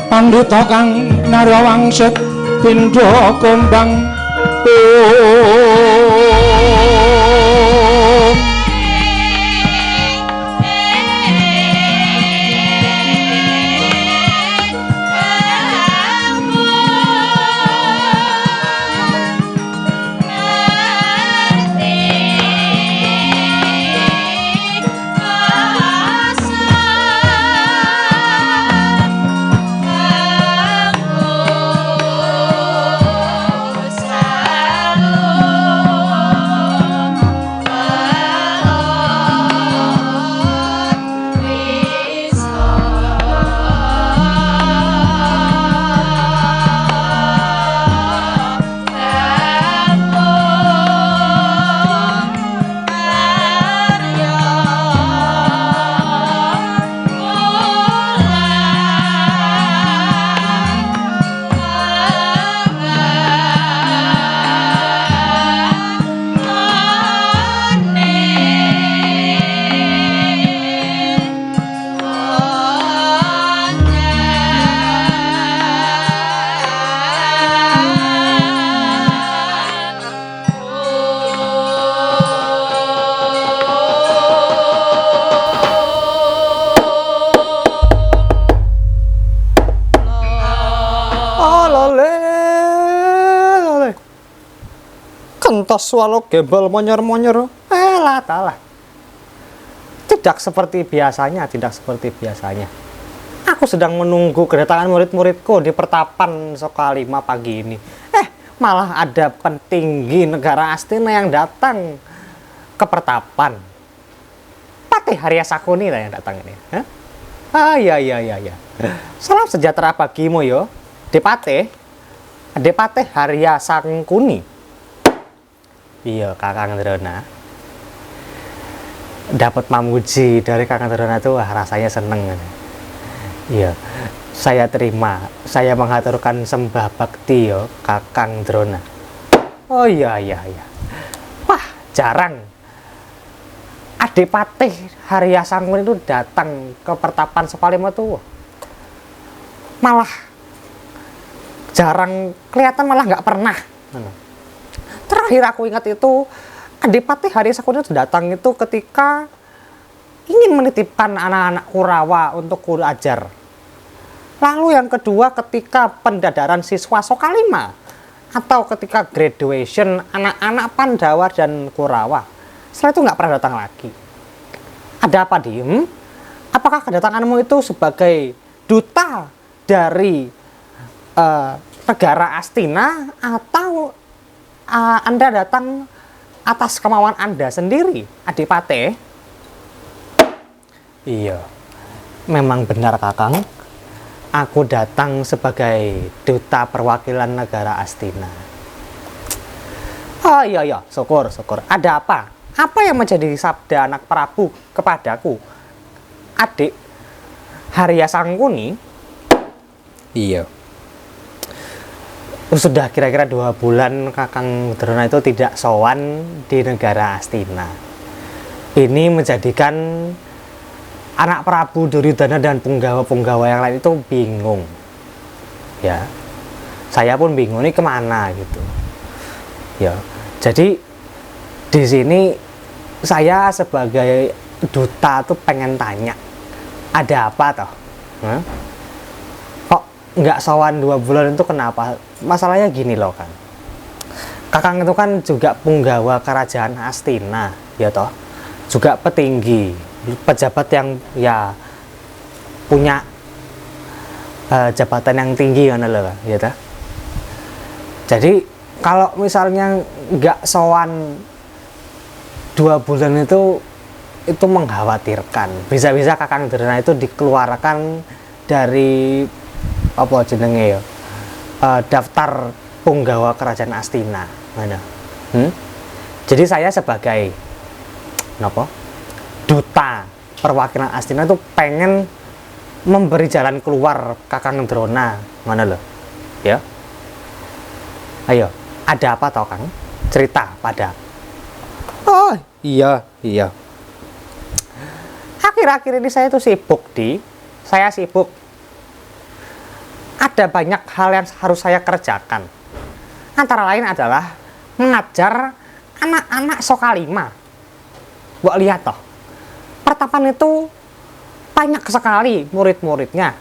Pandhita kang narwangsit pindha kumbang kentos swalo gembel monyor-monyor. Alah talah. Tidak seperti biasanya, tidak seperti biasanya. Aku sedang menunggu kedatangan murid-muridku di pertapan Sokalima pagi ini. Malah ada petinggi negara Astina yang datang ke pertapan. Patih Harya Sakuni yang datang ini. Iya. Salam sejahtera bagimu yo, Depate Harya Sakuni. Iya, Kakang Drona. Dapat mamuji dari Kakang Drona tuh rasanya seneng. Iya. Saya terima, saya mengaturkan sembah bakti yo Kakang Drona. Oh iya iya iya. Wah, jarang Adipati Harya Sangkuni itu datang ke pertapan Sukalimatuwa. Malah jarang kelihatan, malah nggak pernah. Terakhir aku ingat itu Adipati Harya Sangkuni itu datang itu ketika ingin menitipkan anak-anak Kurawa untuk guru ajar. Lalu yang kedua ketika pendadaran siswa Sokalima, atau ketika graduation anak-anak Pandawa dan Kurawa. Setelah itu nggak pernah datang lagi. Ada apa, Dim? Apakah kedatanganmu itu sebagai duta dari negara Astina, atau Anda datang atas kemauan Anda sendiri, Adipati? Iya, memang benar, Kakang. Aku datang sebagai duta perwakilan negara Astina. Oh iya iya, syukur syukur. Ada apa? Apa yang menjadi sabda anak Prabu kepadaku, adik Harya Sangkuni? Iya. Sudah kira-kira 2 bulan Kakang Drona itu tidak sowan di negara Astina. Ini menjadikan anak Prabu Duryudana dan punggawa-punggawa yang lain itu bingung. Ya, saya pun bingung ini kemana gitu. Ya, jadi di sini saya sebagai duta tuh pengen tanya, ada apa toh? Kok nggak sowan 2 bulan itu kenapa? Masalahnya gini loh kan. Kakang itu kan juga punggawa kerajaan Astina, ya toh, juga petinggi. Pejabat yang ya punya jabatan yang tinggi kan loh, ya ta? Jadi kalau misalnya nggak sowan 2 bulan itu mengkhawatirkan. Bisa-bisa Kakang Drona itu dikeluarkan dari apa jenenge ya, daftar punggawa kerajaan Astina, mana? Jadi saya sebagai duta perwakilan Astina itu pengen memberi jalan keluar Kakang Drona, mana loh, ya? Ayo, ada apa toh Kang? Cerita pada. Oh iya iya. Akhir-akhir ini saya tuh sibuk saya sibuk. Ada banyak hal yang harus saya kerjakan. Antara lain adalah mengajar anak-anak Sokalima. Buat lihat toh, pertapan itu banyak sekali murid-muridnya,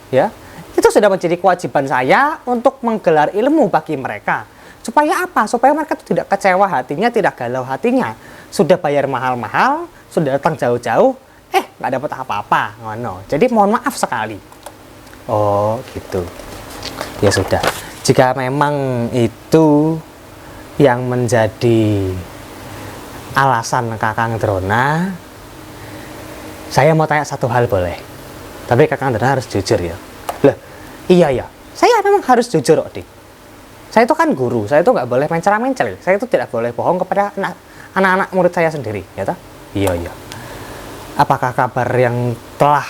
ya. Itu sudah menjadi kewajiban saya untuk menggelar ilmu bagi mereka. Supaya apa? Supaya mereka itu tidak kecewa hatinya, tidak galau hatinya. Sudah bayar mahal-mahal, sudah datang jauh-jauh, nggak dapat apa-apa, ngono. Jadi mohon maaf sekali. Oh, gitu. Ya sudah. Jika memang itu yang menjadi alasan Kakang Drona, saya mau tanya satu hal boleh? Tapi Kakang Drona harus jujur ya. Loh, iya ya. Saya memang harus jujur, Dik. Saya itu kan guru, saya itu nggak boleh mencela-mencel. Saya itu tidak boleh bohong kepada anak-anak murid saya sendiri, ya toh? Iya iya. Apakah kabar yang telah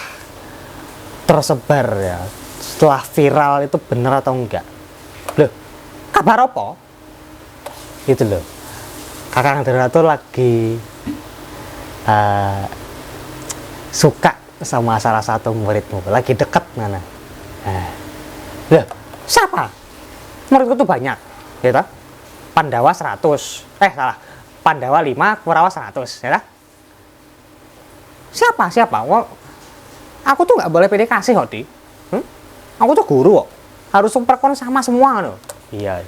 tersebar ya, setelah viral itu benar atau enggak? Loh, kabar apa? Itu loh. Kakang Drona tuh lagi suka sama salah satu muridmu, lagi deket mana? Loh, siapa? Muridku tuh banyak, ya toh? Pandawa 100, Pandawa 5, Kurawa 100, ya toh? Siapa? Wah, aku tuh nggak boleh PDKT kok, Di. Aku tuh guru kok, harus memperkon sama semua loh. Iya.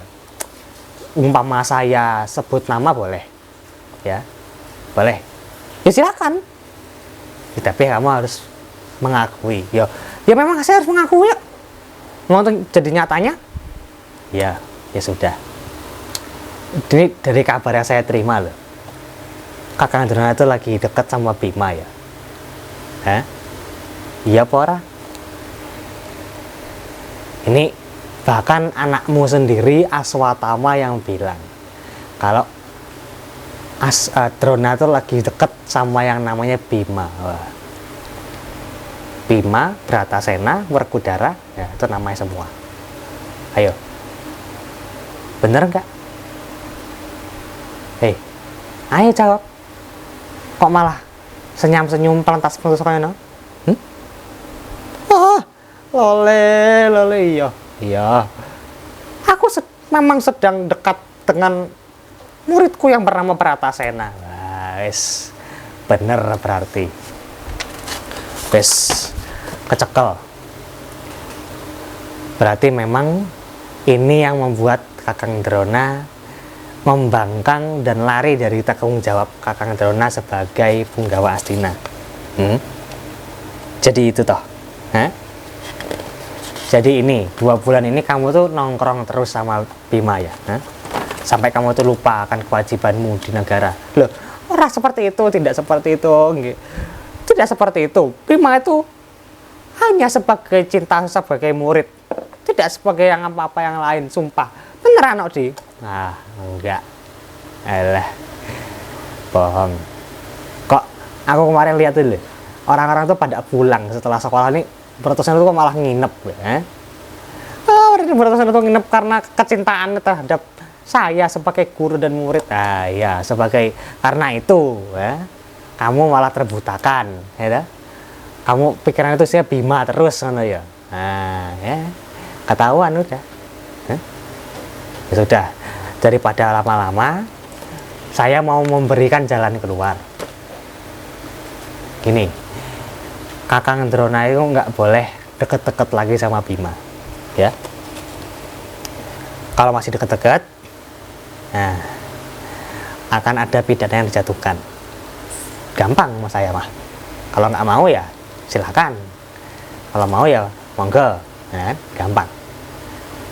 Umpama saya sebut nama boleh, ya, boleh. Ya silakan. Ya, tapi kamu harus mengakui. Ya memang saya harus mengakui ya. Mau jadi nyatanya? Ya sudah. Ini dari kabar yang saya terima loh. Kakang Drona itu lagi dekat sama Bima ya. Iya pora. Ini bahkan anakmu sendiri Aswatama yang bilang kalau Drona itu lagi deket sama yang namanya Bima. Wah. Bima, Bratasena, Werkudara, ya itu namanya semua. Ayo, bener nggak? Hei, ayo jawab. Kok malah senyum-senyum pelentas-pelentas kayak no? Lole, iya. Aku memang sedang dekat dengan muridku yang bernama Bratasena. Wes, bener berarti. Wes, kecekel. Berarti memang ini yang membuat Kakang Drona membangkang dan lari dari tanggung jawab Kakang Drona sebagai punggawa Astina. Jadi itu toh. Jadi ini 2 bulan ini kamu tuh nongkrong terus sama Bima ya, sampai kamu tuh lupa akan kewajibanmu di negara. Loh, orang seperti itu, tidak seperti itu, tidak seperti itu. Bima itu hanya sebagai cinta, sebagai murid, tidak sebagai yang apa-apa yang lain. Sumpah, beneran Odi? Nah, enggak, alah, bohong. Kok aku kemarin lihat dulu, orang-orang tuh pada pulang setelah sekolah ini. Bratasena itu kok malah nginep ya? Bratasena itu nginep karena kecintaan terhadap saya sebagai guru dan murid. Ya sebagai karena itu ya, kamu malah terbutakan ya. Kamu pikiran itu saya Bima terus kan ya. Nah ya, ketahuan udah. Ya sudah, daripada lama-lama saya mau memberikan jalan keluar. Gini, Kakang Drona itu nggak boleh deket-deket lagi sama Bima, ya. Kalau masih deket-deket, nah, akan ada pidana yang dijatuhkan. Gampang mas saya mah. Kalau nggak mau ya silakan. Kalau mau ya monggo, ya, gampang.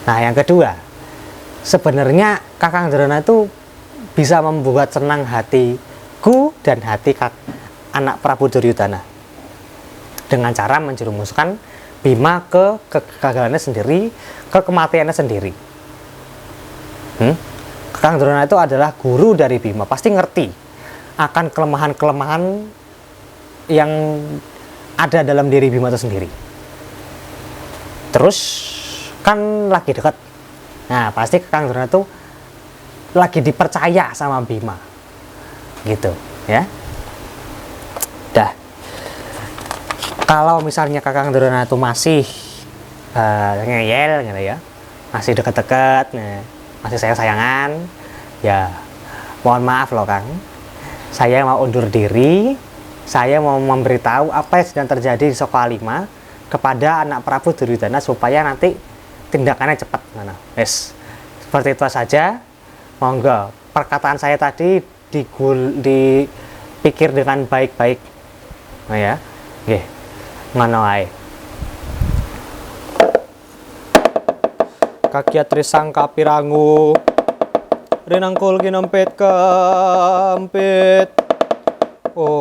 Nah yang kedua, sebenarnya Kakang Drona itu bisa membuat senang hatiku dan hati anak Prabu Duryudana dengan cara menjerumuskan Bima ke kegagalannya sendiri, ke kematiannya sendiri. Kakang Drona itu adalah guru dari Bima, pasti ngerti akan kelemahan-kelemahan yang ada dalam diri Bima itu sendiri. Terus kan lagi dekat, nah pasti Kakang Drona itu lagi dipercaya sama Bima, gitu, ya. Dah. Kalau misalnya Kakang Drona itu masih ngeyel gitu ya, masih dekat-dekat, masih sayang-sayangan, ya mohon maaf loh Kang, saya mau undur diri, saya mau memberitahu apa yang sedang terjadi di Sokalima kepada anak Prabu Duryudana supaya nanti tindakannya cepat. Yes, seperti itu saja. Monggo, perkataan saya tadi dipikir dengan baik-baik, nah ya, oke. Ngono ae. Kakiat trisangka pirangu rinangkul kinempit kempit ong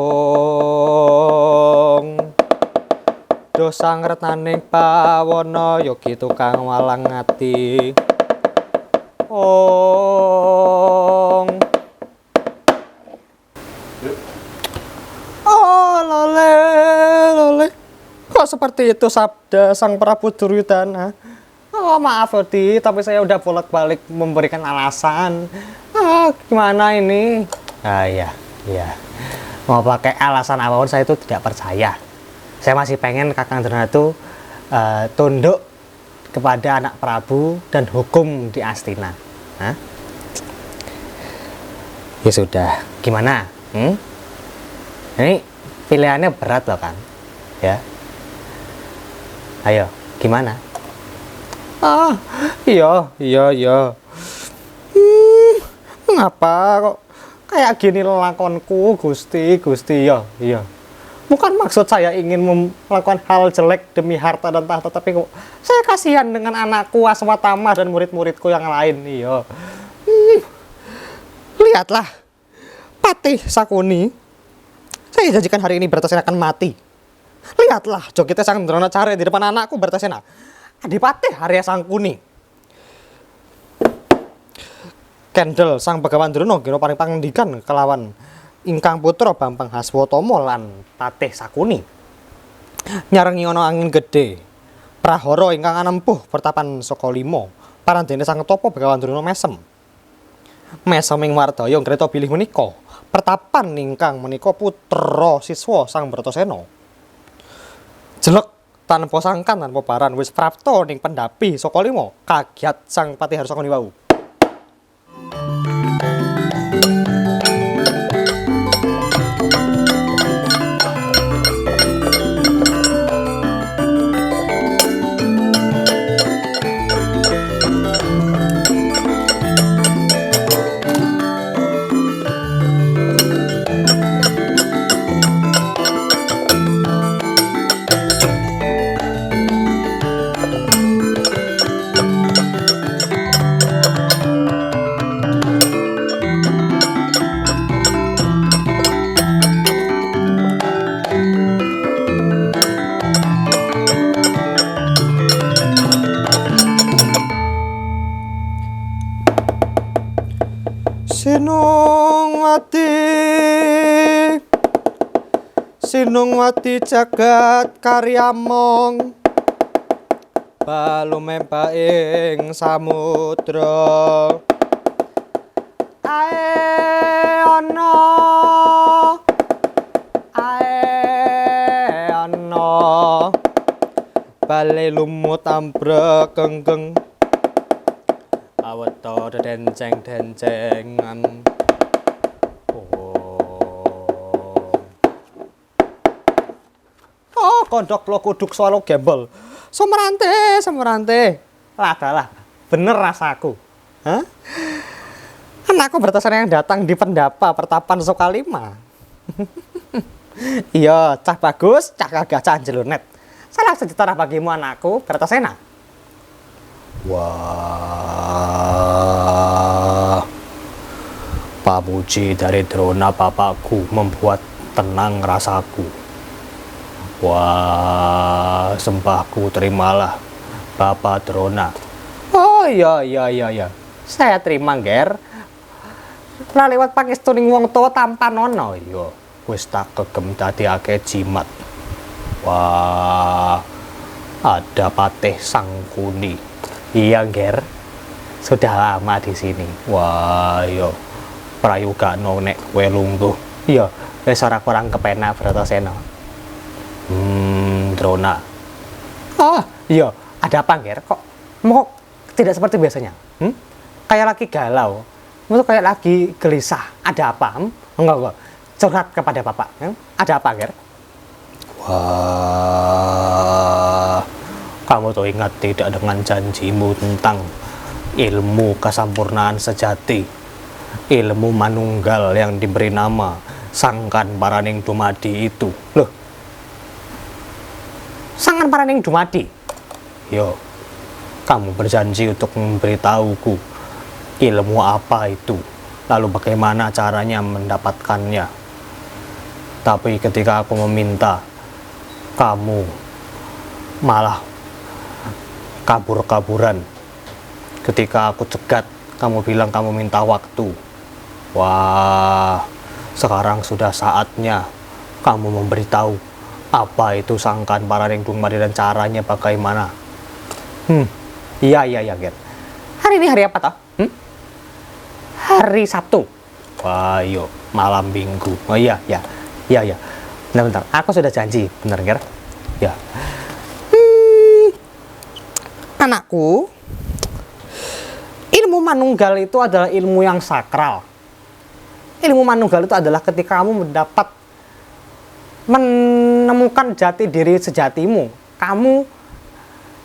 dosang retnaning pawana yogi tukang walang ati ong lole kok seperti itu sabda sang Prabu Duryudana. Oh maaf Odi, tapi saya udah bolak-balik memberikan alasan. Gimana ini? Ya, mau pakai alasan apapun saya itu tidak percaya. Saya masih pengen Kakang Drona itu tunduk kepada anak Prabu dan hukum di Astina. Ya sudah, gimana? Ini pilihannya berat loh kan? Ya. Ayo, gimana? Iya. Mengapa kok kayak gini lakonku, Gusti, ya. Bukan maksud saya ingin melakukan hal jelek demi harta dan tahta, tapi kok saya kasihan dengan anakku Aswatama dan murid-muridku yang lain, iya. Lihatlah, Patih Sakuni, saya janjikan hari ini Bratasena akan mati. Lihatlah, jogetnya Sang Drona Cahya di depan anakku Bratasena, Adipatih Arya Sangkuni. Kendel Sang Begawan Drona kira paring pangendikan kelawan ingkang putra Bambang Haswatama lan Patih Sakuni. Nyarengi ana angin gedhe. Prahara ingkang anempuh pertapan saka lima. Parandene sang Tapa Begawan Drona mesem. Meseming Wardaya ngreta bilih menika. Pertapan ingkang menika putra siswa Sang Bratasena. Jelek tanpa sangkan tanpa paran wis prapta ning pendhapi saka lima. Kagiat Sang Patiharsaka niwau. Sinungwati jagat karyamong balumemba ing samudra ae ana bale lumut ambrek kenggeng aweta denceng-dencengan. Oh, kondok lo kuduk swalo gembol. Semerante. Ladalah, bener rasaku. Hah? Anakku Bratasena yang datang di pendapa pertapan Sukalima. Iya, cah bagus, cah gagah, cah jelunet. Salah sejahtera bagimu anakku Bratasena. Wah, pamuji dari Drona bapakku membuat tenang rasaku. Wah, sembahku terimalah Bapak Drona. Oh iya. Saya terima, Ger. Lah lewat pangestuning wong tuwa tampanono. Iya, wis tak kegem dadekake jimat. Wah, ada Patih Sangkuni. Iya, Ger. Sudah lama di sini. Wah, iya. Prayugakno nek kowe lungguh. Iya, wis ora kurang kepenak Bratasena. Drona. Oh, iya. Ada apa, Ger? Kok tidak seperti biasanya? Kayak lagi galau. Itu kayak lagi gelisah. Ada apa? Enggak. Curhat kepada Bapak. Ada apa, Ger? Wah, kamu tuh ingat tidak dengan janjimu tentang ilmu kesampurnaan sejati, ilmu manunggal yang diberi nama Sangkan Paraning Dumadi itu? Loh, Sangkan Paraning Dumadi? Yo, kamu berjanji untuk memberitahuku ilmu apa itu, lalu bagaimana caranya mendapatkannya. Tapi ketika aku meminta, kamu malah kabur-kaburan. Ketika aku cegat, kamu bilang kamu minta waktu. Wah, sekarang sudah saatnya kamu memberitahu apa itu Sangkan Paraning Dumadi dan caranya bagaimana. Iya, Ger. Hari ini hari apa toh? Hari Sabtu. Wah, yo, malam Minggu. Oh iya. Bentar. Aku sudah janji, bener, Ger? Ya. Anakku, ilmu manunggal itu adalah ilmu yang sakral. Ilmu manunggal itu adalah ketika kamu menemukan jati diri sejatimu. Kamu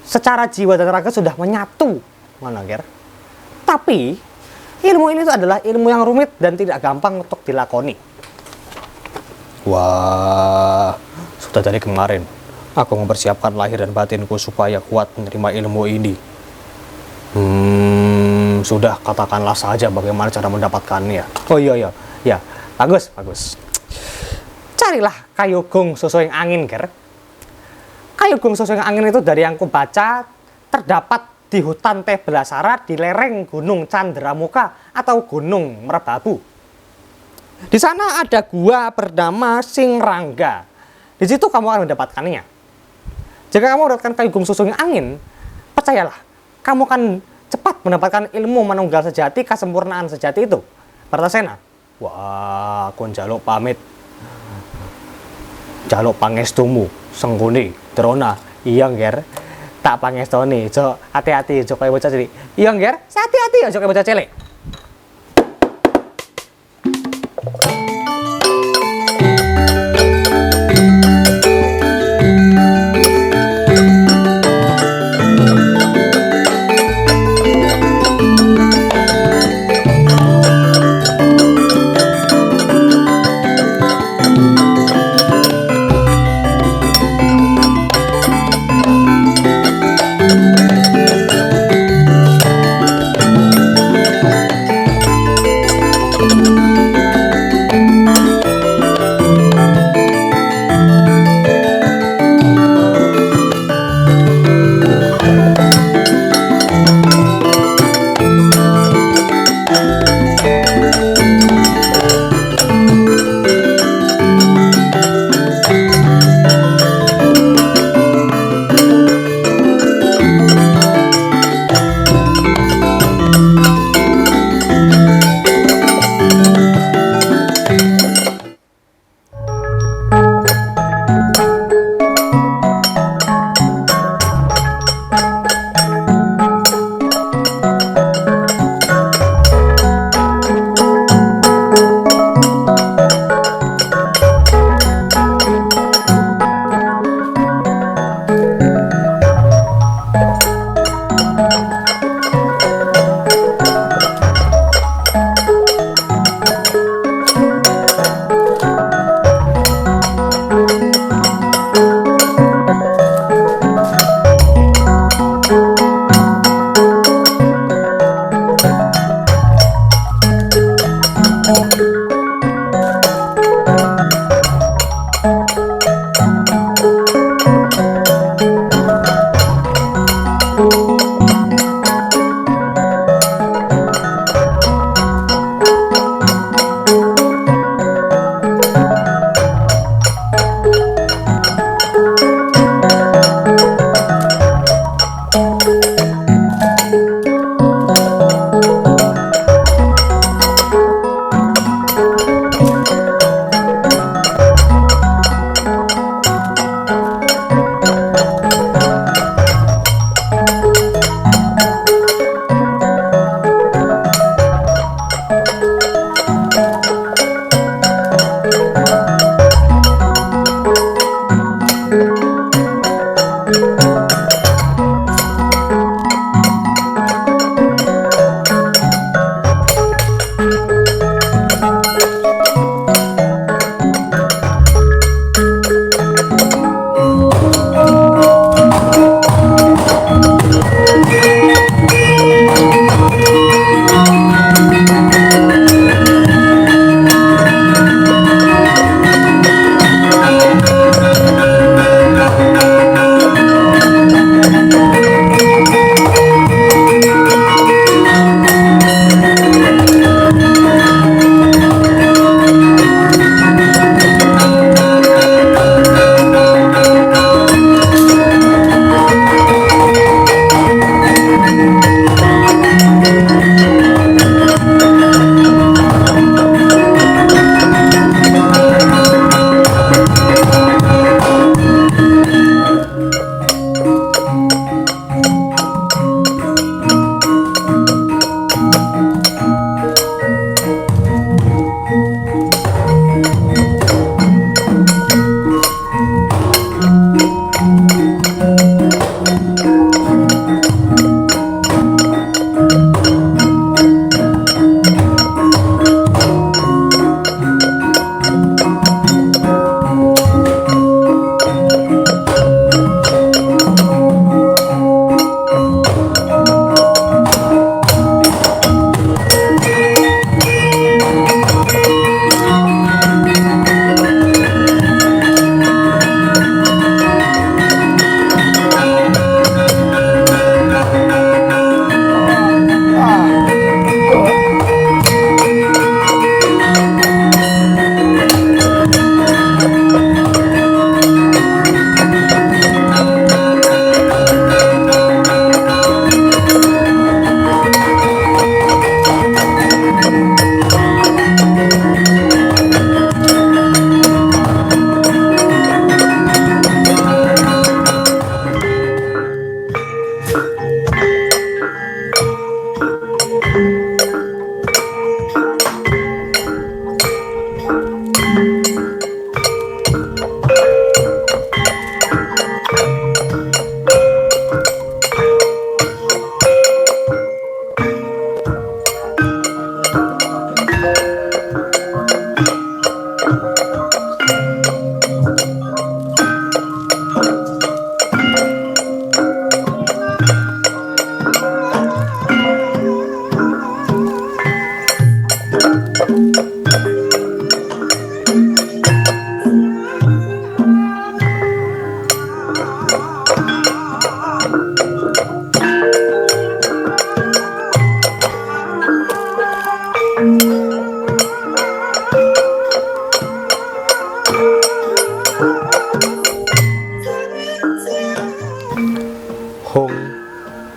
secara jiwa dan raga sudah menyatu, mana, Ger? Tapi ilmu ini itu adalah ilmu yang rumit dan tidak gampang untuk dilakoni. Wah, sudah dari kemarin aku mempersiapkan lahir dan batinku supaya kuat menerima ilmu ini. Sudah, katakanlah saja bagaimana cara mendapatkannya. Oh iya. Bagus. Carilah kayugung susuing angin, Ger. Kayugung susuing angin itu dari yang ku baca terdapat di hutan Teh Belasara di lereng Gunung Candramuka atau Gunung Merbabu. Di sana ada gua bernama Singrangga. Di situ kamu akan mendapatkannya. Jika kamu mendapatkan kagum susungnya angin, percayalah, kamu akan cepat mendapatkan ilmu manunggal sejati, kesempurnaan sejati itu. Partasena, wah, kon jaluk pamit, jaluk pangestumu, sengguni, Drona, iya ngger, tak pangestoni, jo hati-hati, jo kaya bocah cilik, iya ngger, hati-hati, jo kaya bocah cilik.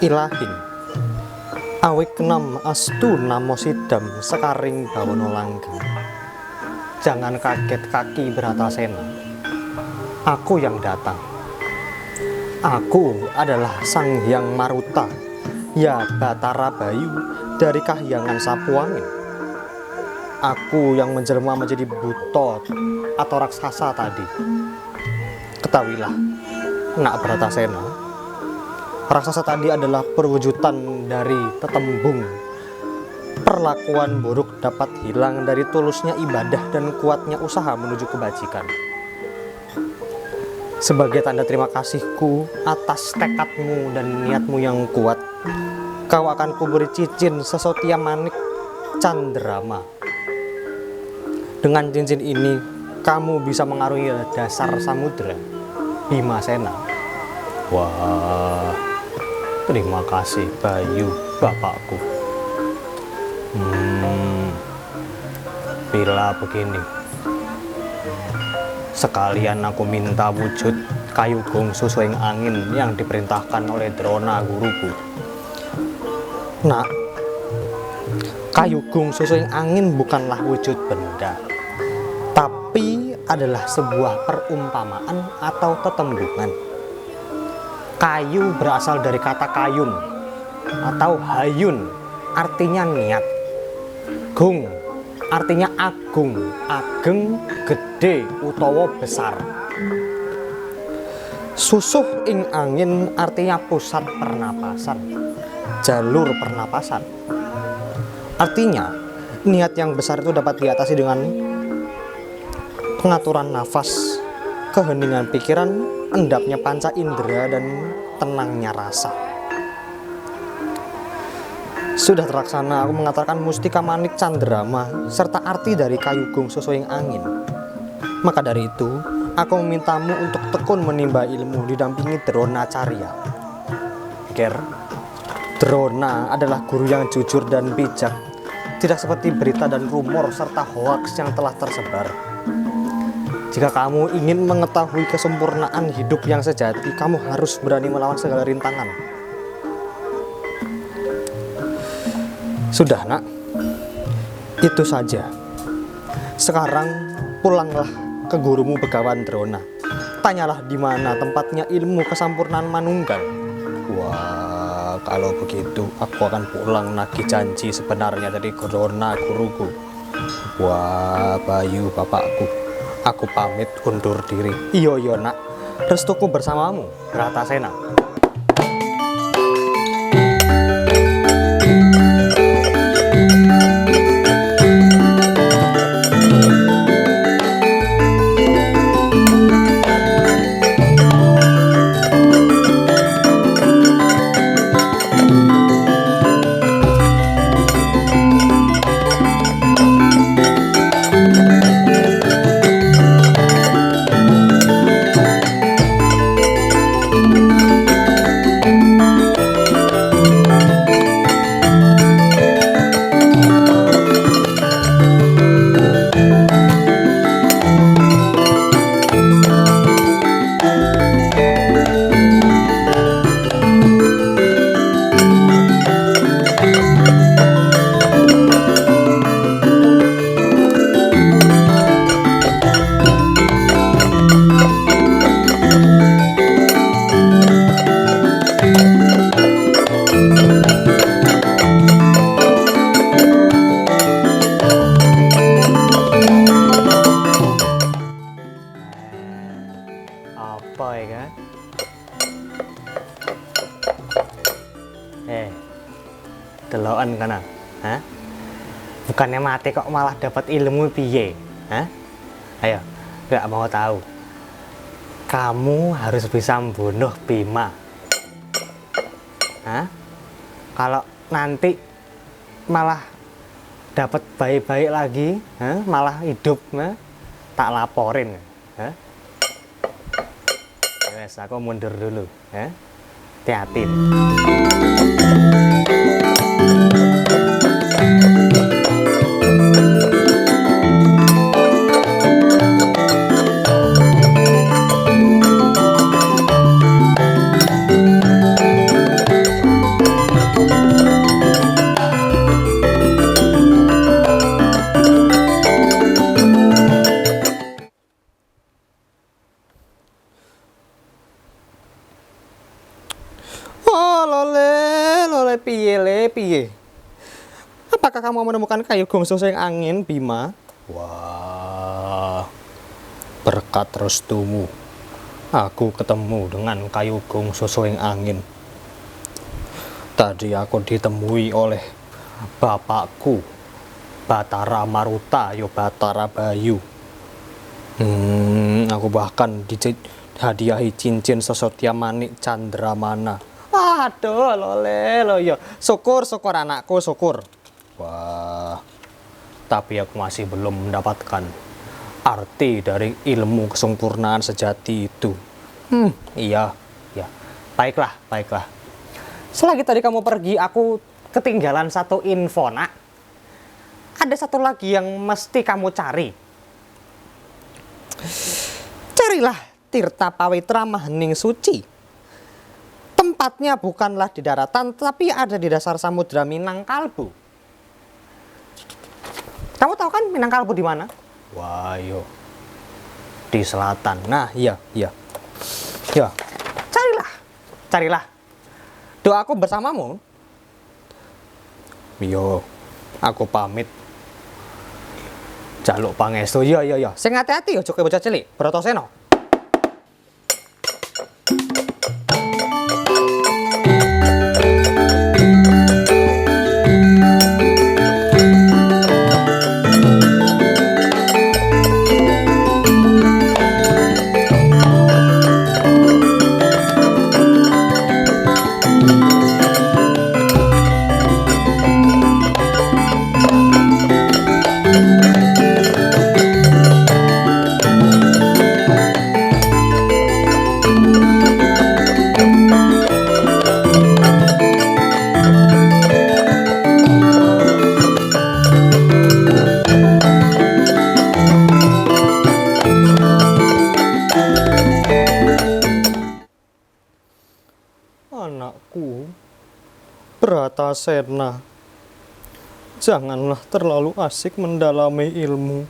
Ilahing awik kenam astu namo sidam sekaring bawono langgeng. Jangan kaget kaki Bratasena, aku yang datang. Aku adalah Sang Hyang Maruta, ya Batara Bayu dari Kahyangan Sapuangin. Aku yang menjelma menjadi buto atau raksasa tadi. Ketahuilah, nak Bratasena, raksasa tadi adalah perwujudan dari tetembung. Perlakuan buruk dapat hilang dari tulusnya ibadah dan kuatnya usaha menuju kebajikan. Sebagai tanda terima kasihku atas tekadmu dan niatmu yang kuat, kau akan kuberi cincin sesotia manik candrama. Dengan cincin ini, kamu bisa mengarungi dasar samudera Bimasena. Wah, terima kasih Bayu, bapakku. Bila begini, sekalian aku minta wujud Kayugung Susuing Angin yang diperintahkan oleh Drona guruku. Nah, Kayugung Susuing Angin bukanlah wujud benda, tapi adalah sebuah perumpamaan atau tetembungan. Kayu berasal dari kata kayun atau hayun, artinya niat. Gung artinya agung, ageng, gede, utawa besar. Susuh ing angin artinya pusat pernapasan, jalur pernapasan. Artinya, niat yang besar itu dapat diatasi dengan pengaturan nafas, keheningan pikiran, endapnya panca indera, dan tenangnya rasa. Sudah terlaksana aku mengatakan mustika manik candrama serta arti dari Kayugung Susuing Angin. Maka dari itu, aku memintamu untuk tekun menimba ilmu didampingi Drona Carya. Ger, Drona adalah guru yang jujur dan bijak, tidak seperti berita dan rumor serta hoaks yang telah tersebar. Jika kamu ingin mengetahui kesempurnaan hidup yang sejati, kamu harus berani melawan segala rintangan. Sudah, nak, itu saja. Sekarang pulanglah ke gurumu Begawan Drona. Tanyalah di mana tempatnya ilmu kesempurnaan manunggal. Wah, kalau begitu aku akan pulang nagih janji sebenarnya dari Drona guruku. Wah, Bayu bapakku, aku pamit undur diri. Iyo nak, restuku bersamamu, Bratasena. Apa ya kan? Deloken kana, hah? Bukannya mati kok malah dapat ilmu piye, hah? Ayo, gak mau tahu. Kamu harus bisa membunuh Bima, hah? Kalau nanti malah dapat baik-baik lagi, hah? Malah hidup, hah? Tak laporin, hah? Wes, aku mundur dulu, hah? Hati-hati. piye? Apakah kamu menemukan kayu gong sesuai angin, Bima? Wah, berkat restumu, aku ketemu dengan kayu gong sesuai angin. Tadi aku ditemui oleh bapakku, Batara Maruta, Batara Bayu. Aku bahkan dihadiahi cincin sesetia manik Candramana. Aduh, lole lo ya. Syukur anakku, syukur. Wah, tapi aku masih belum mendapatkan arti dari ilmu kesempurnaan sejati itu. Iya. Baiklah. Selagi tadi kamu pergi, aku ketinggalan satu info, nak. Ada satu lagi yang mesti kamu cari. Carilah Tirta Pawitra Mahening Suci. Tempatnya bukanlah di daratan, tapi ada di dasar samudra Minangkalbu. Kamu tahu kan Minangkalbu di mana? Wah, yo. Di selatan. Nah, iya. Carilah. Doaku bersamamu. Yo, aku pamit. Jaluk pangestu. Iya. Sing hati-hati aja kowe bocah cilik. Brotoseno. Anakku, Bratasena, janganlah terlalu asik mendalami ilmu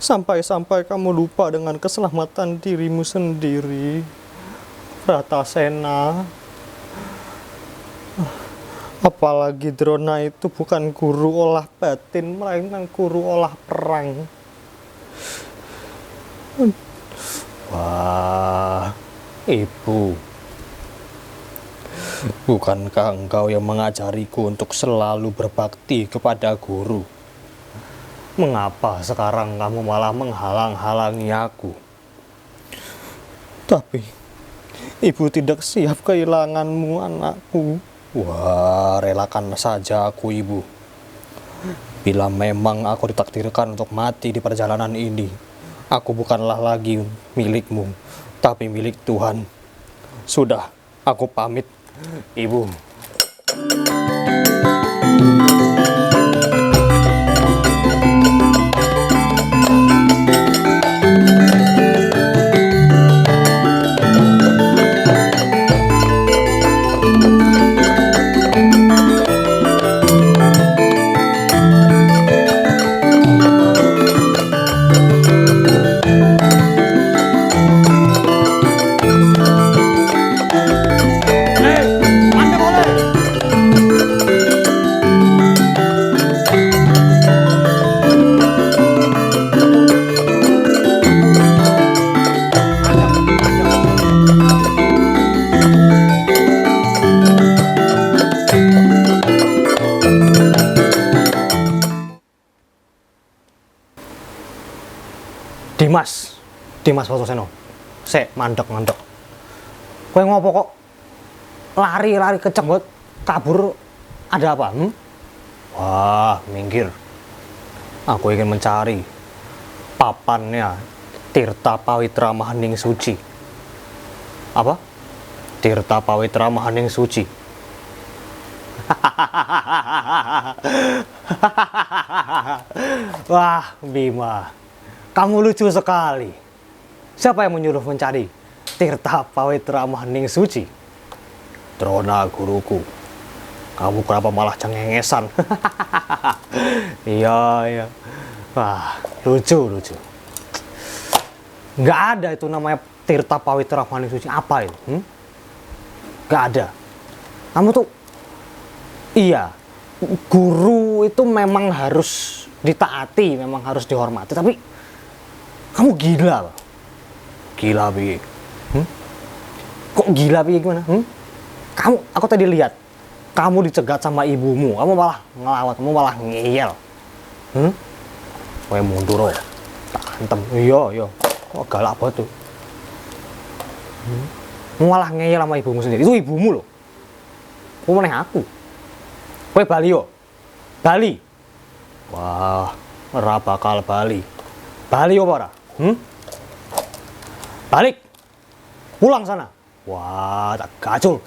sampai-sampai kamu lupa dengan keselamatan dirimu sendiri. Bratasena, apalagi Drona itu bukan guru olah batin, melainkan guru olah perang. Wah, ibu, bukankah engkau yang mengajariku untuk selalu berbakti kepada guru? Mengapa sekarang kamu malah menghalang-halangi aku? Tapi ibu tidak siap kehilanganmu, anakku. Wah, relakan saja aku, ibu. Bila memang aku ditakdirkan untuk mati di perjalanan ini, aku bukanlah lagi milikmu, tapi milik Tuhan. Sudah, aku pamit. Ibu. Dimas Wasoseno. Sek, mandek. Kowe ngopo kok lari kecenggut kabur? Ada apa? Wah, minggir. Aku ingin mencari papannya Tirta Pawitra Mahening Suci. Apa? Tirta Pawitra Mahening Suci. Wah, Bima, kamu lucu sekali. Siapa yang menyuruh mencari Tirta Pawitra Mahening Suci? Drona, guruku. Kamu kenapa malah cengengesan? Iya. Wah, lucu. Nggak ada itu namanya Tirta Pawitra Mahening Suci. Apa itu? Nggak ada. Kamu tuh Iya, guru itu memang harus ditaati, memang harus dihormati. Tapi kamu gila, Pak. Gila, Bi. Kok gila, Bi? Gimana? Aku tadi lihat, kamu dicegat sama ibumu, kamu malah ngelawat, kamu malah ngeyel. Kayak mundur, oh. Tak hantem. Iya. Kok galak banget tuh. Malah ngeyel sama ibumu sendiri. Itu ibumu loh. Kamu meneh aku. Kowe Bali yo. Bali. Wah, ora bakal Bali. Bali apa ora? Balik. Pulang sana. Wah, tak gacul.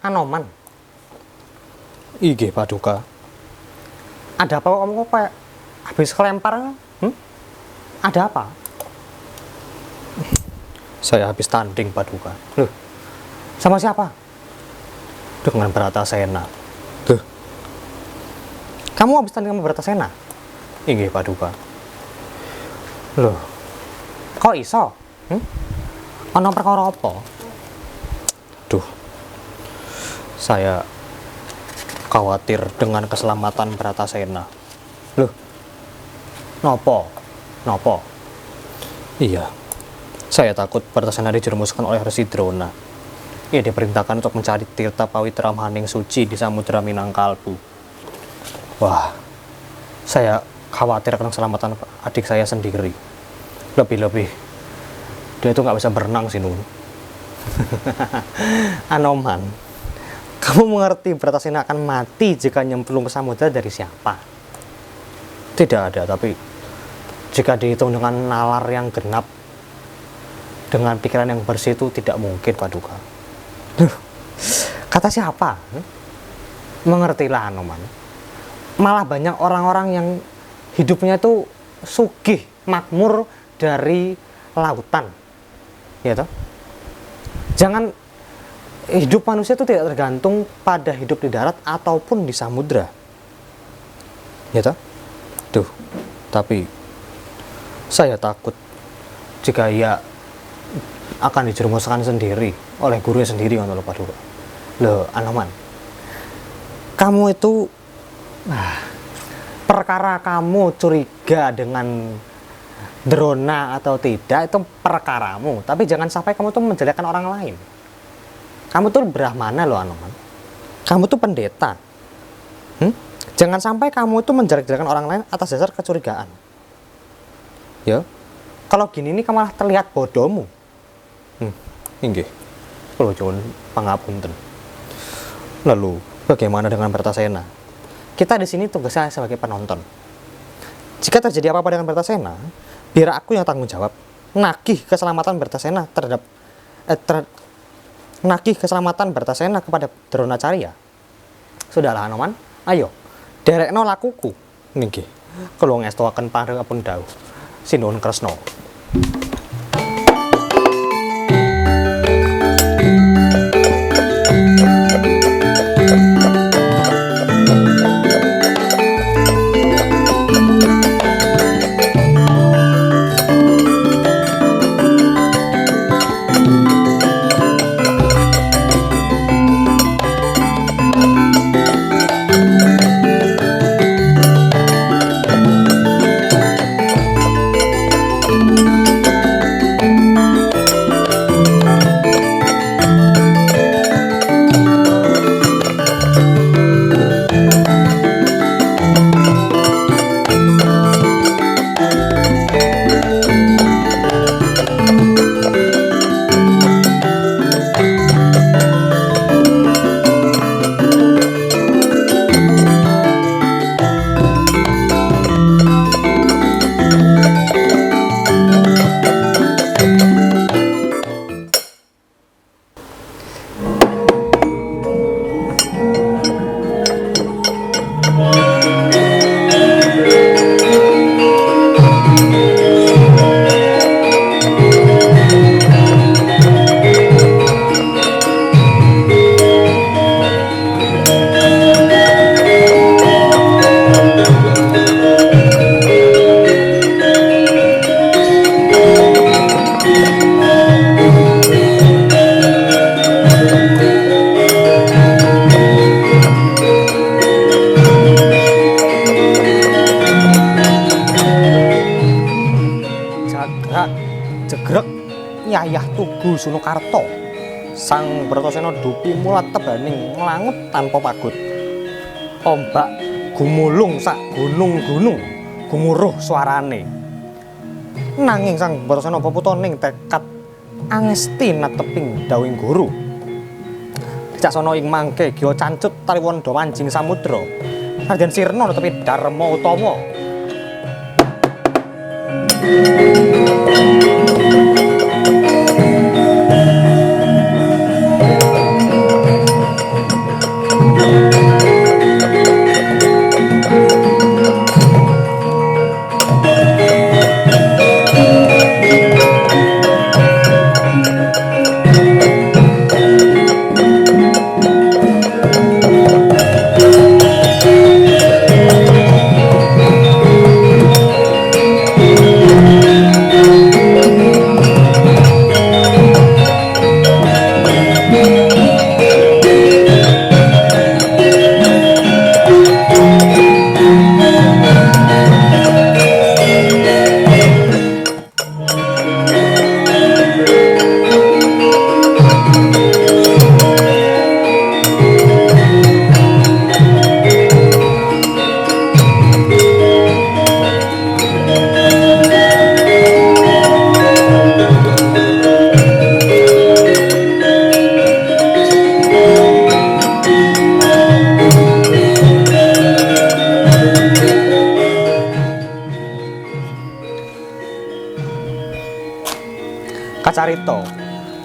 Anoman. IG Paduka. Ada apa kamu kok kayak habis kelempar? Ada apa? Saya habis tanding Paduka. Loh, sama siapa? Dengan Bratasena. Tuh. Kamu habis tanding sama Bratasena? IG Paduka. Loh, kok iso? Ono perkara apa? Duh, saya khawatir dengan keselamatan Bratasena. Loh, nopo? Iya, saya takut Bratasena dijerumuskan oleh Resi Drona. Ia diperintahkan untuk mencari tirta pawitra maning suci di Samudra Minangkalbu. Wah, saya khawatir akan keselamatan adik saya sendiri. Lebih-lebih, dia itu nggak bisa berenang sih, Nun. Anoman, kamu mengerti Bratasena akan mati jika nyemplung ke samudra dari siapa? Tidak ada, tapi jika dihitung dengan nalar yang genap, dengan pikiran yang bersih itu tidak mungkin, Paduka. Kata siapa? Mengertilah Anoman. Malah banyak orang-orang yang hidupnya itu sugih, makmur dari lautan. Ya toh? Jangan, hidup manusia itu tidak tergantung pada hidup di darat ataupun di samudra. Ya toh? Tuh, tapi saya takut jika ia akan dijerumuskan sendiri oleh gurunya sendiri, kan lupa dulu. Loh, Anoman, kamu itu perkara kamu curiga dengan drona atau tidak itu perkaramu, tapi jangan sampai kamu tuh menjelekkan orang lain. Kamu tuh Brahmana loh Anoman, kamu tuh pendeta. Jangan sampai kamu tuh menjelek-jelekan orang lain atas dasar kecurigaan. Ya, kalau gini nih kamu malah terlihat bodohmu. Inggih, kalau cuman pangapunten. Lalu bagaimana dengan Bertasena? Kita di sini tugasnya sebagai penonton. Jika terjadi apa-apa dengan Bertasena, biar aku yang tanggung jawab. Nagih keselamatan Bertasena nagih keselamatan Bertasena kepada Dronacarya. Sudahlah Anoman, ayo derekno lakuku. Nggih, kula ngestoaken parengipun dawuh. Sinuwun Kresna. Jegrek Yayah Tugu Sunokarto. Sang Bratasena dupi mulat tebaning nglangut tanpa pagut. Ombak gumulung sak gunung-gunung gumuruh suarane. Nanging sang Bratasena peputoning tekad angesti nateping dawing guru. Wicaksana ing mangke giya cancut taliwon do manjing samudra. Raden sirna netepi dharma utama. Kacarita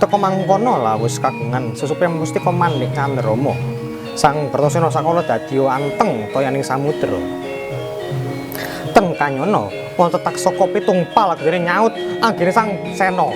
teka mangkono lah wis kagungan sesupe mustika Manik Candrama. Sang Bratasena sakala dadi anteng toyaning samudra. Teng kanyana wonten taksaka pitung pal akhire nyaut anggene sang Sena.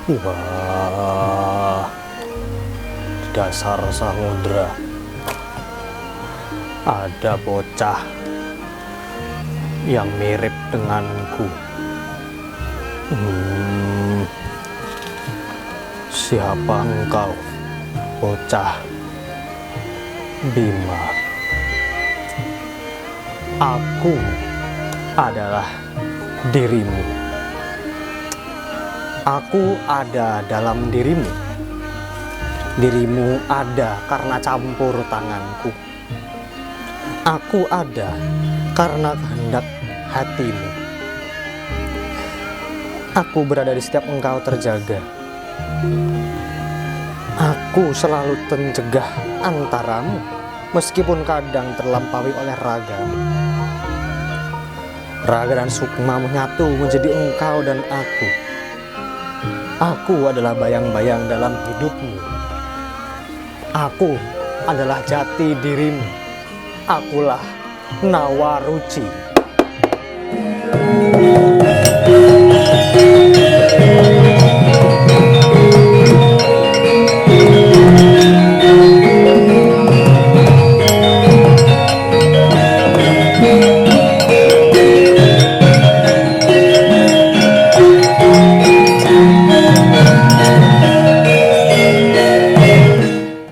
Wah, di dasar samudra ada bocah yang mirip denganku. Siapa engkau, bocah? Bima. Aku adalah dirimu. Aku ada dalam dirimu. Dirimu ada karena campur tanganku. Aku ada karena kehendak hatimu. Aku berada di setiap engkau terjaga. Aku selalu mencegah antaramu, meskipun kadang terlampaui oleh ragamu. Raga dan sukma menyatu menjadi engkau dan aku. Aku adalah bayang-bayang dalam hidupmu. Aku adalah jati dirimu. Akulah Nawaruci.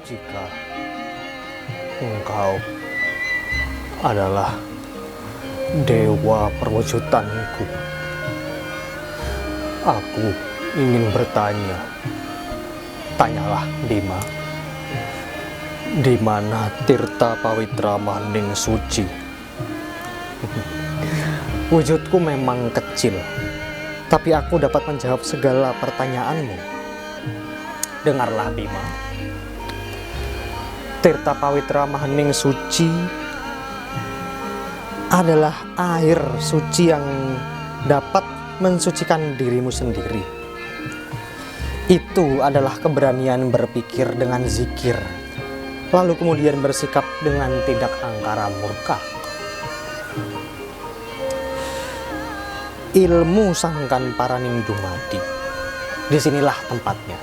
Jika engkau adalah dewa perwujudanku, aku ingin bertanya. Tanyalah, Bima. Di mana Tirta Pawitra Maning Suci? Wujudku memang kecil, tapi aku dapat menjawab segala pertanyaanmu. Dengarlah, Bima. Tirta Pawitra Maning Suci adalah air suci yang dapat mensucikan dirimu sendiri. Itu adalah keberanian berpikir dengan zikir, lalu kemudian bersikap dengan tidak angkara murka. Ilmu Sangkan Paraning Dumadi, disinilah tempatnya.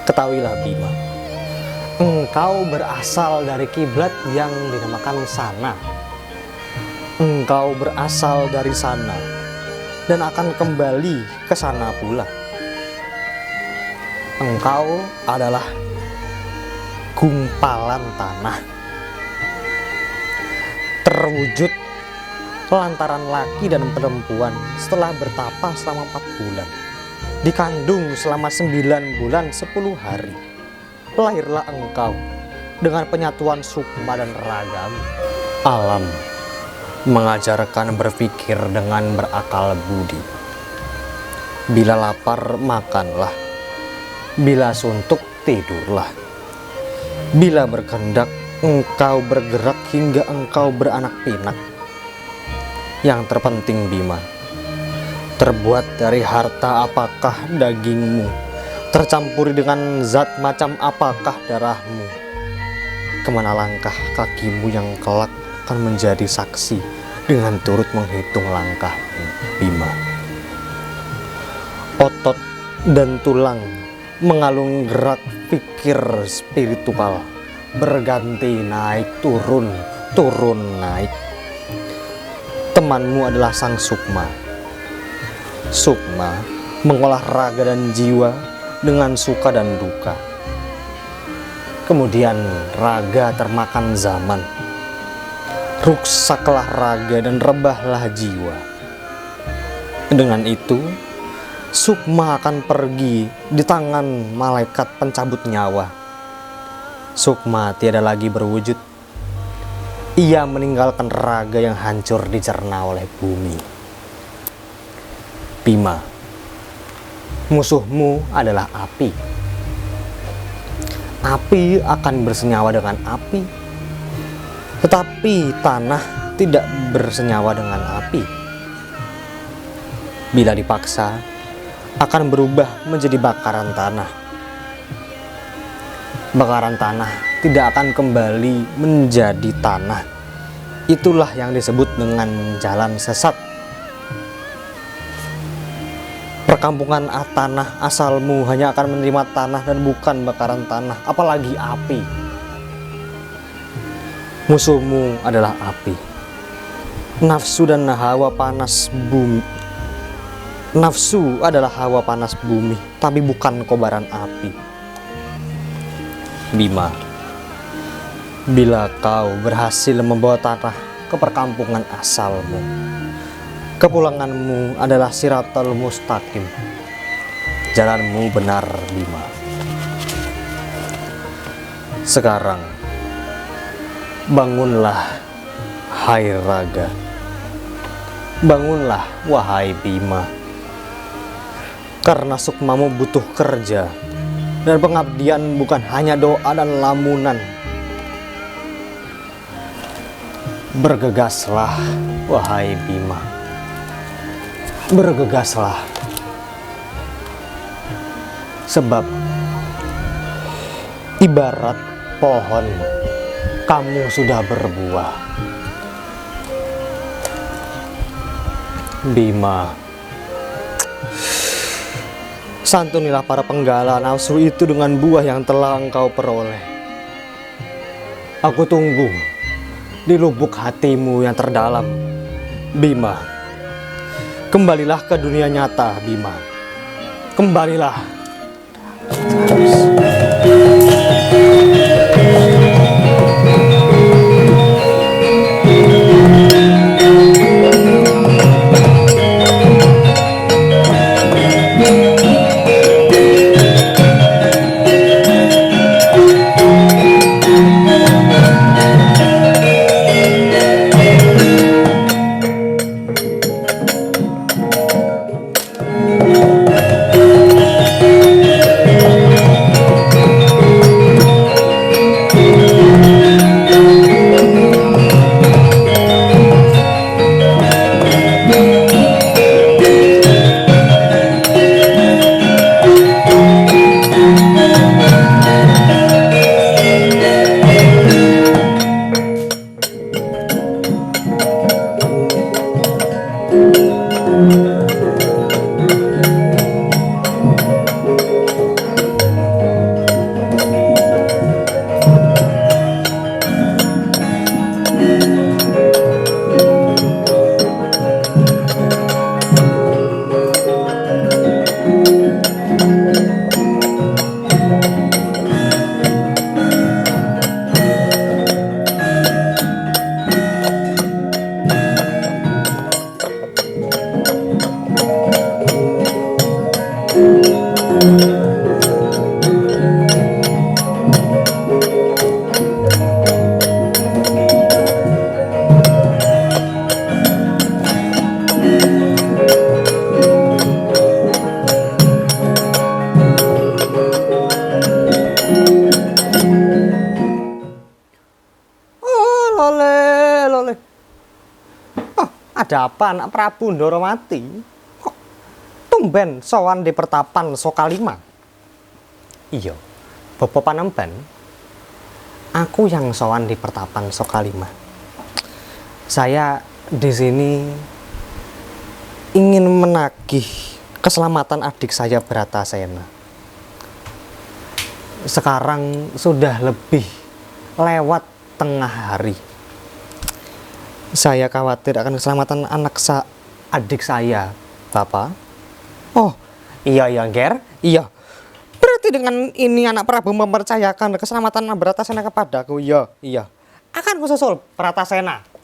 Ketahuilah, Bima, engkau berasal dari kiblat yang dinamakan Sana. Engkau berasal dari sana dan akan kembali ke sana pula. Engkau adalah gumpalan tanah, terwujud lantaran laki dan perempuan setelah bertapa selama 4 bulan, dikandung selama 9 bulan 10 hari. Lahirlah engkau dengan penyatuan sukma dan ragamu. Alam mengajarkan berpikir dengan berakal budi. Bila lapar, makanlah. Bila suntuk, tidurlah. Bila berkehendak, engkau bergerak hingga engkau beranak pinak. Yang terpenting, Bima, terbuat dari harta apakah dagingmu? Tercampuri dengan zat macam apakah darahmu? Kemana langkah kakimu yang kelak akan menjadi saksi dengan turut menghitung langkahmu, Bima. Otot dan tulang mengalung gerak pikir spiritual, berganti naik turun, turun naik. Temanmu adalah sang sukma. Sukma mengolah raga dan jiwa dengan suka dan duka. Kemudian raga termakan zaman. Ruksaklah raga dan rebahlah jiwa. Dengan itu, sukma akan pergi di tangan malaikat pencabut nyawa. Sukma tiada lagi berwujud. Ia meninggalkan raga yang hancur dicerna oleh bumi. Bima, musuhmu adalah api. Api akan bersenyawa dengan api, tetapi tanah tidak bersenyawa dengan api. Bila dipaksa, akan berubah menjadi bakaran tanah. Bakaran tanah tidak akan kembali menjadi tanah. Itulah yang disebut dengan jalan sesat. perkampungan tanah asalmu hanya akan menerima tanah dan bukan bakaran tanah, apalagi api. Musuhmu adalah api. Nafsu dan hawa panas bumi. Nafsu adalah hawa panas bumi, tapi bukan kobaran api. Bima, bila kau berhasil membawa tanah ke perkampungan asalmu, kepulanganmu adalah Siratal Mustaqim. Jalanmu benar, Bima. Sekarang, bangunlah, hai raga. Bangunlah, wahai Bima. Karena sukmamu butuh kerja, dan pengabdian bukan hanya doa dan lamunan. Bergegaslah, wahai Bima. Bergegaslah. Sebab ibarat pohon, kamu sudah berbuah. Bima, santunilah para penggala nafsu itu dengan buah yang telah engkau peroleh. Aku tunggu di lubuk hatimu yang terdalam, Bima. Kembalilah ke dunia nyata, Bima. Kembalilah. Ada apa anak Prabu Ndorowati? Kok tumben sowan di pertapan Sokalima? Iya, Bapak Panembahan, aku yang sowan di pertapan Sokalima. Saya di sini ingin menagih keselamatan adik saya Bratasena. Sekarang sudah lebih lewat tengah hari. Saya khawatir akan keselamatan adik saya, Bapak. Oh, iya, Ger. Iya. Berarti dengan ini anak Prabu mempercayakan keselamatan Bratasena kepadaku. Iya. Akan kususul Bratasena.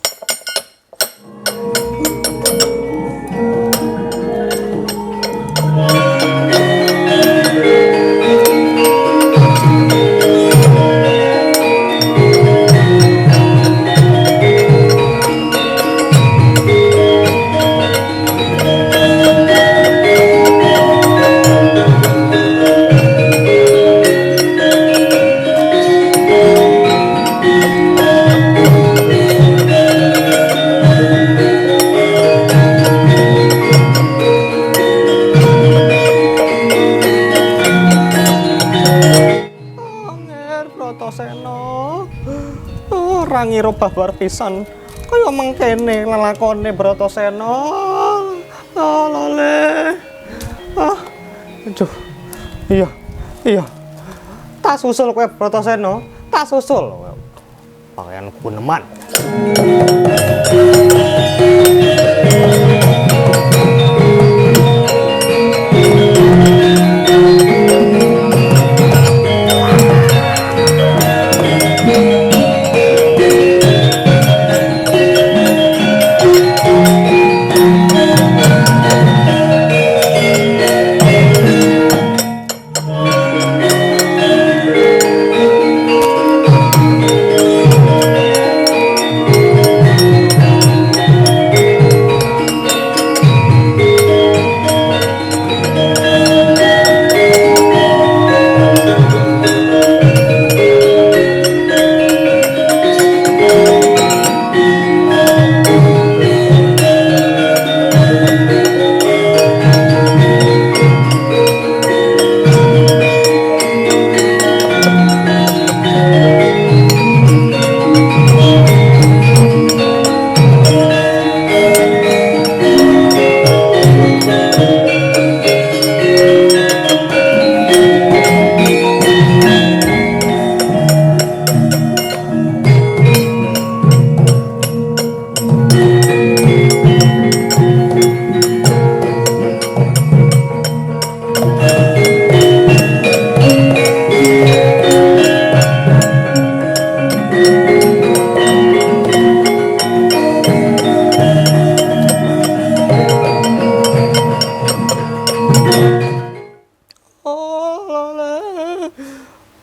Ngira babar pisan kaya mengkene lelakone Bratasena. Lale. Aduh. Iya. Iya. Tak susul kowe Bratasena, tak susul. Pakaian guneman.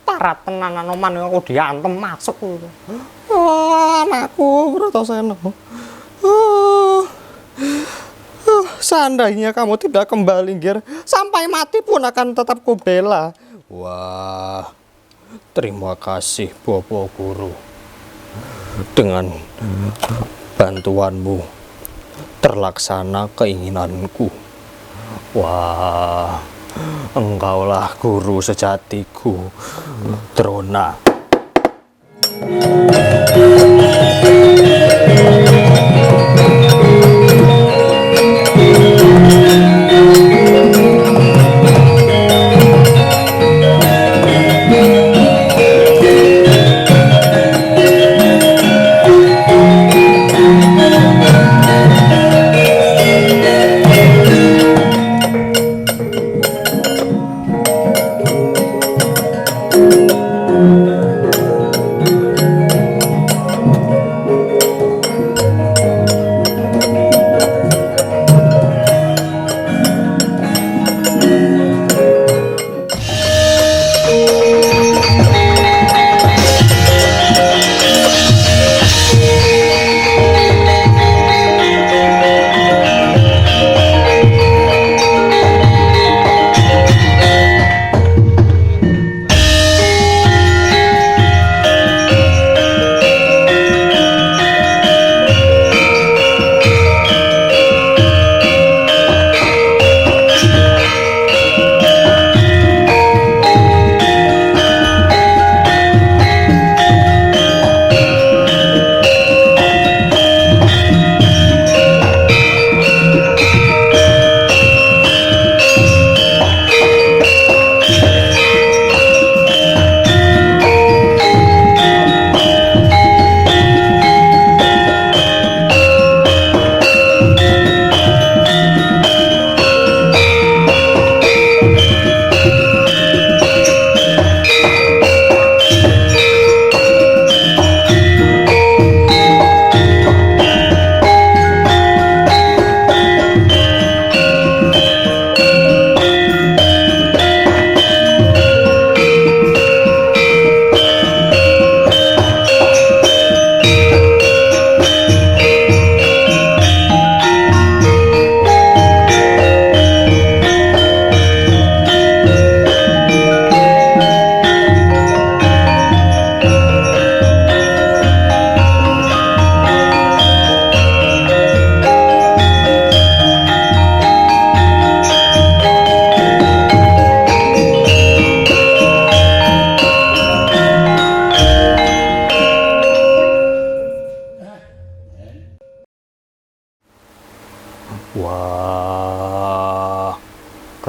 Parat tenan anoman aku diantem masuk. Anakku Bratasena. Seandainya kamu tidak kembali, Gir, sampai mati pun akan tetap kubela. Wah, terima kasih Bopo Guru. Dengan bantuanmu terlaksana keinginanku. Wah, engkaulah guru sejatiku, Drona.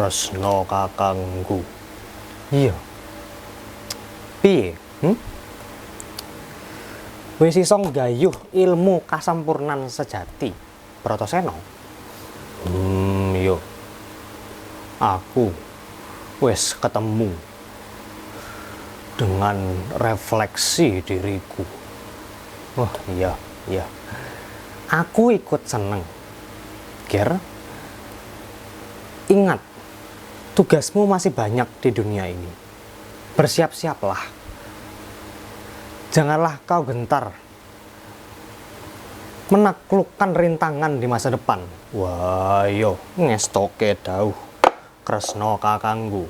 Kresna kakangku. Iya. Piye? Wis iso nggayuh ilmu kasampurnan sejati, Bratasena? Yo. Aku wis ketemu dengan refleksi diriku. Wah, iya. Aku ikut seneng. Ger, ingat, tugasmu masih banyak di dunia ini. Bersiap-siaplah. Janganlah kau gentar menaklukkan rintangan di masa depan. Wah, yo, ngestoke dauh Kresna kakangku.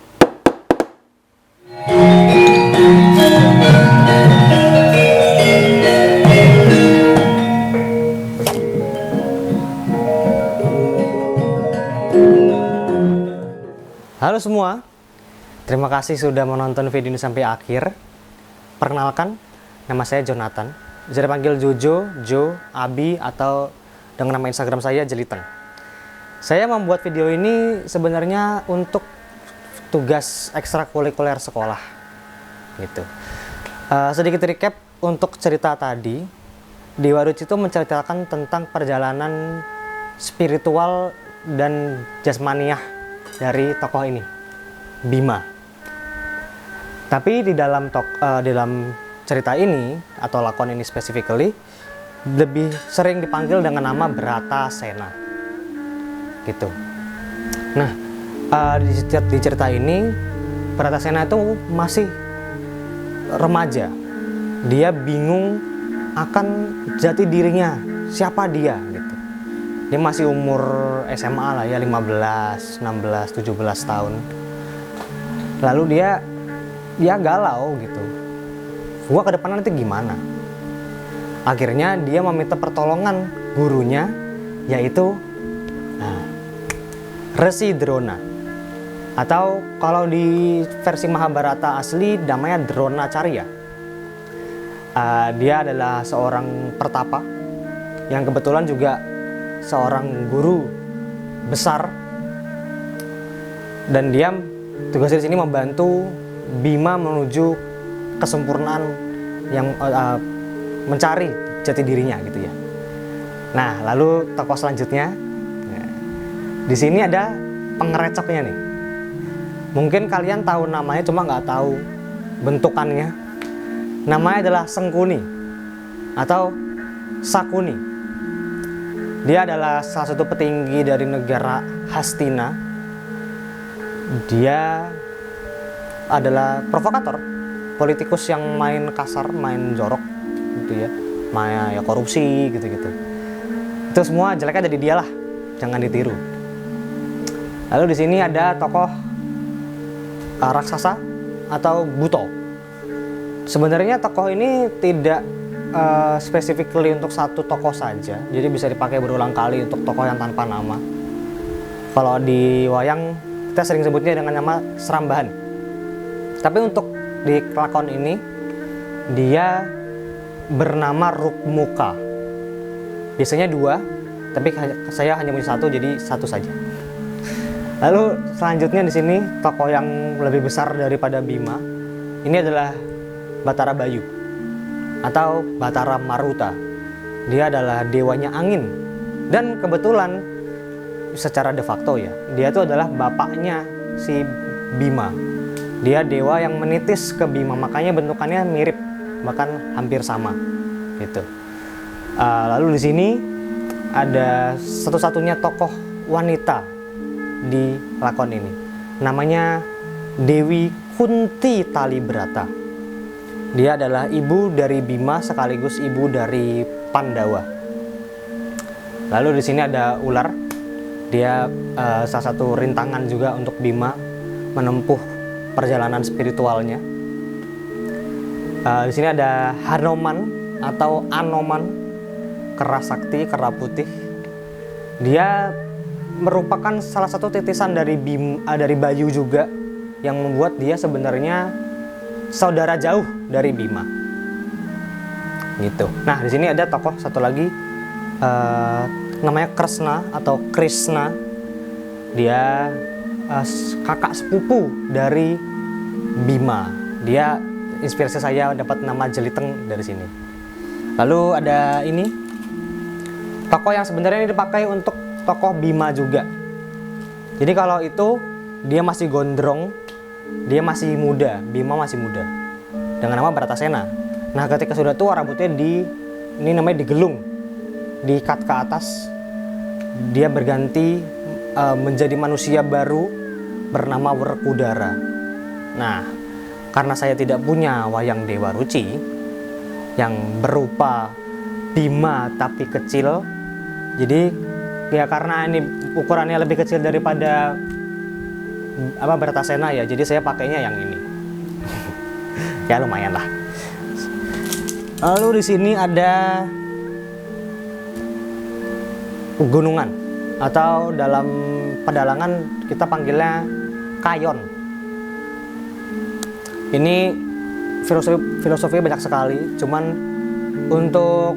Halo semua, terima kasih sudah menonton video ini sampai akhir. Perkenalkan, nama saya Jonathan. Bisa dipanggil Jojo, Jo, Abi, atau dengan nama Instagram saya Jeliteng. Saya membuat video ini sebenarnya untuk tugas ekstrakurikuler sekolah. Gitu. Sedikit recap untuk cerita tadi. Dewa Ruci itu menceritakan tentang perjalanan spiritual dan jasmaniah dari tokoh ini, Bima. Tapi di dalam cerita ini atau lakon ini specifically lebih sering dipanggil dengan nama Bratasena. Gitu. Nah, di cerita ini Bratasena itu masih remaja. Dia bingung akan jati dirinya, siapa dia gitu. Dia masih umur SMA lah ya, 15, 16, 17 tahun. Lalu dia galau gitu. Gua ke depan nanti gimana? Akhirnya dia meminta pertolongan gurunya, yaitu Resi Drona. Atau kalau di versi Mahabharata asli namanya Dronacarya. Dia adalah seorang pertapa yang kebetulan juga seorang guru besar, dan dia tugasnya di sini membantu Bima menuju kesempurnaan yang mencari jati dirinya gitu ya. Nah, lalu tokoh selanjutnya, di sini ada pengerecoknya nih. Mungkin kalian tahu namanya, cuma nggak tahu bentukannya. Namanya adalah Sengkuni atau Sakuni. Dia adalah salah satu petinggi dari negara Hastina. Dia adalah provokator, politikus yang main kasar, main jorok gitu ya, main ya korupsi gitu-gitu. Itu semua jeleknya ada di dia lah, jangan ditiru. Lalu di sini ada tokoh raksasa atau Buto. Sebenarnya tokoh ini tidak specifically untuk satu tokoh saja, jadi bisa dipakai berulang kali untuk tokoh yang tanpa nama. Kalau di wayang kita sering sebutnya dengan nama Serambahan. Tapi untuk di lakon ini dia bernama Rukmuka. Biasanya dua, tapi saya hanya punya satu, jadi satu saja. Lalu selanjutnya di sini tokoh yang lebih besar daripada Bima ini adalah Batara Bayu atau Batara Maruta. Dia adalah dewanya angin, dan kebetulan secara de facto ya, dia itu adalah bapaknya si Bima. Dia dewa yang menitis ke Bima, makanya bentukannya mirip, bahkan hampir sama gitu. Lalu di sini ada satu-satunya tokoh wanita di lakon ini, namanya Dewi Kunti Talibrata. Dia adalah ibu dari Bima sekaligus ibu dari Pandawa. Lalu di sini ada ular. Dia salah satu rintangan juga untuk Bima menempuh perjalanan spiritualnya. Di sini ada Hanoman atau Anoman, kera sakti, kera putih. Dia merupakan salah satu titisan dari dari Bayu juga, yang membuat dia sebenarnya saudara jauh dari Bima. Gitu. Nah, di sini ada tokoh satu lagi namanya Kresna atau Krishna. Dia kakak sepupu dari Bima. Dia inspirasi saya dapat nama Jeliteng dari sini. Lalu ada ini tokoh yang sebenarnya ini dipakai untuk tokoh Bima juga. Jadi kalau itu dia masih gondrong, dia masih muda, Bima masih muda, dengan nama Bratasena. Nah ketika sudah tua rambutnya ini namanya digelung, diikat ke atas, dia berganti menjadi manusia baru bernama Werkudara. Nah karena saya tidak punya wayang Dewa Ruci yang berupa Bima tapi kecil, jadi ya karena ini ukurannya lebih kecil daripada Bratasena ya, jadi saya pakainya yang ini. Ya lumayan lah. Lalu di sini ada gunungan atau dalam pedalangan kita panggilnya kayon. Ini filosofi banyak sekali, cuman untuk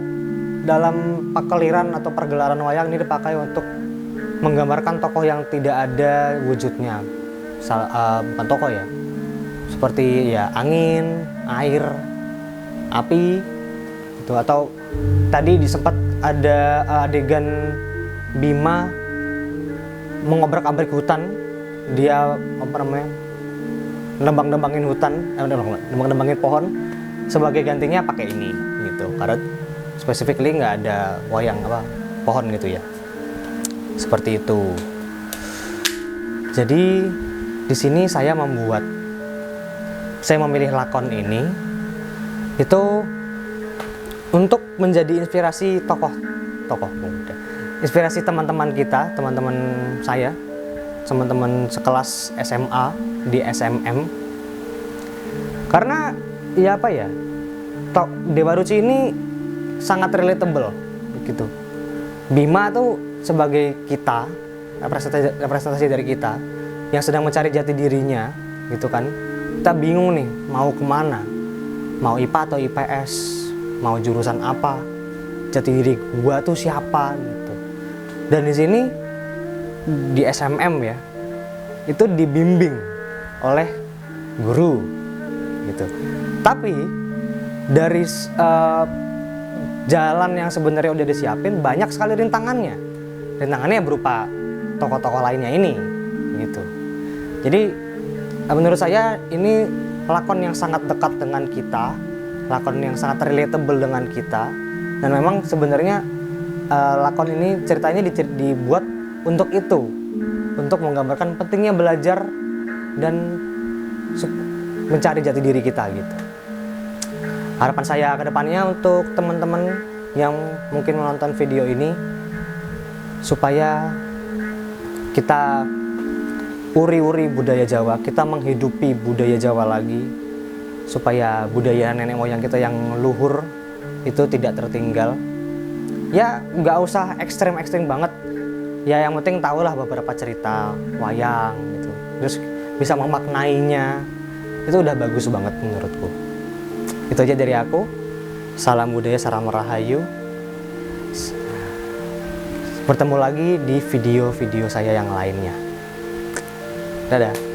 dalam pakeliran atau pergelaran wayang ini dipakai untuk menggambarkan tokoh yang tidak ada wujudnya. Bukan tokoh ya, seperti ya angin, air, api gitu. Atau tadi sempat ada adegan Bima mengobrak-abrik hutan, dia nembang-nembangin hutan, nembang-nembangin pohon, sebagai gantinya pakai ini gitu, karena specifically nggak ada wayang pohon gitu ya, seperti itu. Jadi di sini saya memilih lakon ini itu untuk menjadi inspirasi tokoh muda, inspirasi teman-teman kita, teman-teman saya, teman-teman sekelas SMA di SMM. Karena ya Dewa Ruci ini sangat relatable gitu. Bima tuh sebagai kita, representasi dari kita yang sedang mencari jati dirinya gitu kan. Kita bingung nih mau kemana, mau IPA atau IPS, mau jurusan apa, jati diri gua tuh siapa gitu. Dan di sini di SMM ya, itu dibimbing oleh guru gitu. Tapi dari jalan yang sebenarnya udah disiapin, banyak sekali rintangannya berupa tokoh-tokoh lainnya ini gitu. Jadi menurut saya ini lakon yang sangat dekat dengan kita, lakon yang sangat relatable dengan kita. Dan memang sebenarnya lakon ini ceritanya dibuat untuk itu, untuk menggambarkan pentingnya belajar dan mencari jati diri kita gitu. Harapan saya ke depannya untuk teman-teman yang mungkin menonton video ini, supaya kita uri-uri budaya Jawa, kita menghidupi budaya Jawa lagi, supaya budaya nenek moyang kita yang luhur itu tidak tertinggal. Ya nggak usah ekstrem-ekstrem banget, ya yang penting tahulah beberapa cerita wayang gitu, terus bisa memaknainya, itu udah bagus banget menurutku. Itu aja dari aku. Salam budaya, salam rahayu. Bertemu lagi di video-video saya yang lainnya. Dadah.